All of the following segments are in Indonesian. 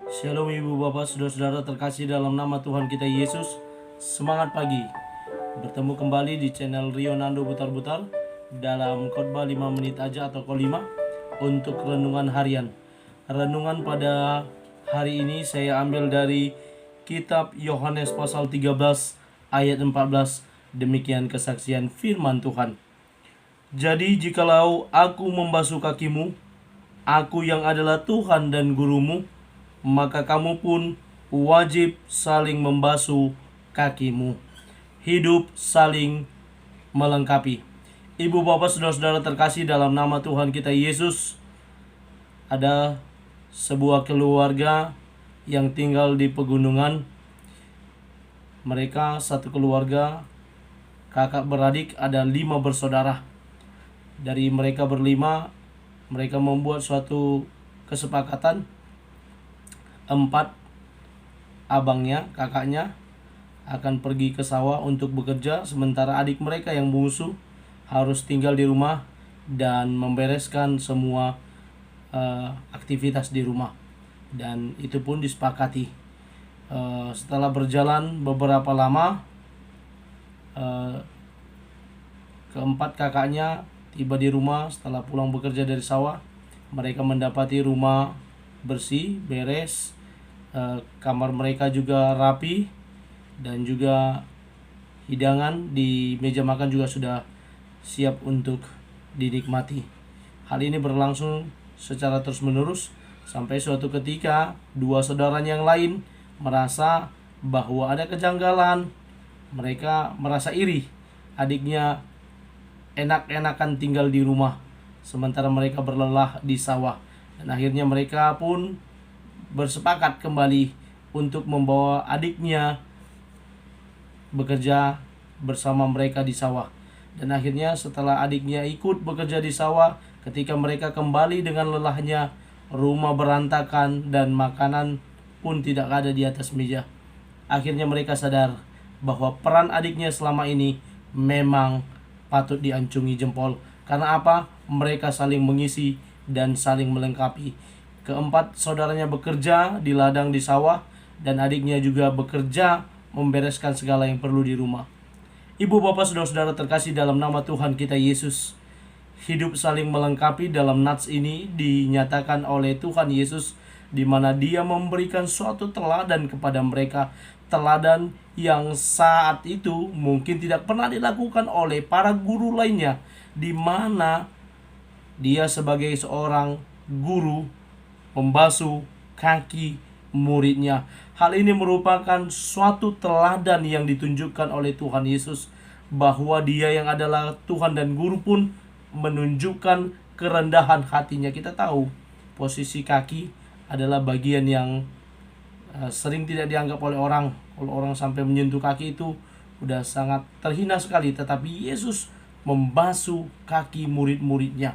Shalom ibu bapak saudara-saudara terkasih dalam nama Tuhan kita Yesus. Semangat pagi. Bertemu kembali di channel Rio Nando Butar-Butar dalam khotbah 5 menit aja atau Ko5 untuk renungan harian. Renungan pada hari ini saya ambil dari kitab Yohanes pasal 13 ayat 14. Demikian kesaksian firman Tuhan. Jadi jikalau aku membasuh kakimu, aku yang adalah Tuhan dan gurumu, maka kamu pun wajib saling membasuh kakimu. Hidup saling melengkapi. Ibu bapak saudara-saudara terkasih dalam nama Tuhan kita Yesus, ada sebuah keluarga yang tinggal di pegunungan. Mereka satu keluarga, kakak beradik, ada 5 bersaudara. Dari mereka berlima, mereka membuat suatu kesepakatan. 4 abangnya, kakaknya akan pergi ke sawah untuk bekerja, sementara adik mereka yang bungsu harus tinggal di rumah dan membereskan semua aktivitas di rumah. Dan itu pun disepakati. Setelah berjalan beberapa lama, keempat kakaknya tiba di rumah setelah pulang bekerja dari sawah. Mereka mendapati rumah bersih, beres, kamar mereka juga rapi, dan juga hidangan di meja makan juga sudah siap untuk dinikmati. Hal ini berlangsung secara terus-menerus sampai suatu ketika 2 saudaranya yang lain merasa bahwa ada kejanggalan. Mereka merasa iri adiknya enak-enakan tinggal di rumah sementara mereka berlelah di sawah. Dan akhirnya mereka pun bersepakat kembali untuk membawa adiknya bekerja bersama mereka di sawah. Dan akhirnya setelah adiknya ikut bekerja di sawah, ketika mereka kembali dengan lelahnya, rumah berantakan dan makanan pun tidak ada di atas meja. Akhirnya mereka sadar bahwa peran adiknya selama ini memang patut diancungi jempol. Karena apa? Mereka saling mengisi dan saling melengkapi. Keempat saudaranya bekerja di ladang di sawah, dan adiknya juga bekerja membereskan segala yang perlu di rumah. Ibu bapak saudara-saudara terkasih dalam nama Tuhan kita Yesus, hidup saling melengkapi dalam nats ini dinyatakan oleh Tuhan Yesus, di mana Dia memberikan suatu teladan kepada mereka. Teladan yang saat itu mungkin tidak pernah dilakukan oleh para guru lainnya, di mana Dia sebagai seorang guru membasuh kaki muridnya. Hal ini merupakan suatu teladan yang ditunjukkan oleh Tuhan Yesus, bahwa Dia yang adalah Tuhan dan guru pun menunjukkan kerendahan hatinya. Kita tahu posisi kaki adalah bagian yang sering tidak dianggap oleh orang. Kalau orang sampai menyentuh kaki itu udah sangat terhina sekali, tetapi Yesus membasuh kaki murid-muridnya.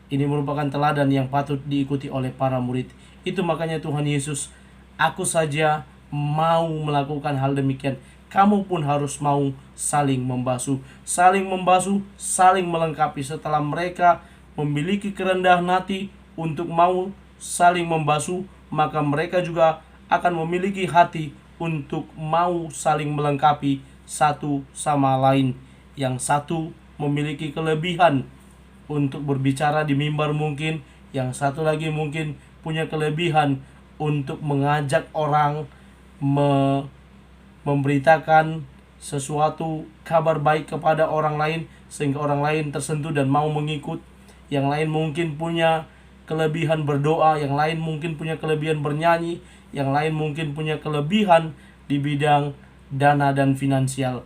Ini merupakan teladan yang patut diikuti oleh para murid. Itu makanya Tuhan Yesus, aku saja mau melakukan hal demikian, kamu pun harus mau saling membasuh. Saling membasuh, saling melengkapi. Setelah mereka memiliki kerendahan hati untuk mau saling membasuh, maka mereka juga akan memiliki hati untuk mau saling melengkapi satu sama lain. Yang satu memiliki kelebihan untuk berbicara di mimbar mungkin, yang satu lagi mungkin punya kelebihan untuk mengajak orang memberitakan sesuatu kabar baik kepada orang lain sehingga orang lain tersentuh dan mau mengikut. Yang lain mungkin punya kelebihan berdoa, yang lain mungkin punya kelebihan bernyanyi, yang lain mungkin punya kelebihan di bidang dana dan finansial.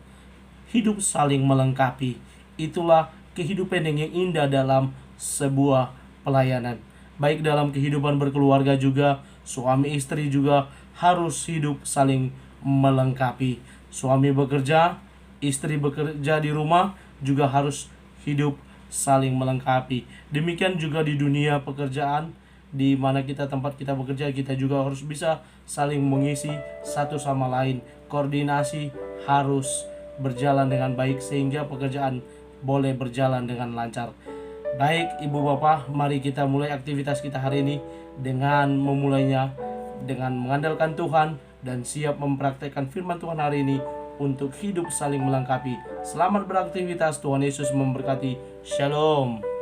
Hidup saling melengkapi. Itulah kehidupan yang indah dalam sebuah pelayanan. Baik dalam kehidupan berkeluarga juga, suami istri juga harus hidup saling melengkapi. Suami bekerja, istri bekerja di rumah juga harus hidup saling melengkapi. Demikian juga di dunia pekerjaan, di mana tempat kita bekerja, kita juga harus bisa saling mengisi satu sama lain. Koordinasi harus berjalan dengan baik sehingga pekerjaan boleh berjalan dengan lancar. Baik ibu bapak, mari kita mulai aktivitas kita hari ini dengan memulainya dengan mengandalkan Tuhan dan siap mempraktekkan firman Tuhan hari ini untuk hidup saling melengkapi. Selamat beraktivitas, Tuhan Yesus memberkati. Shalom.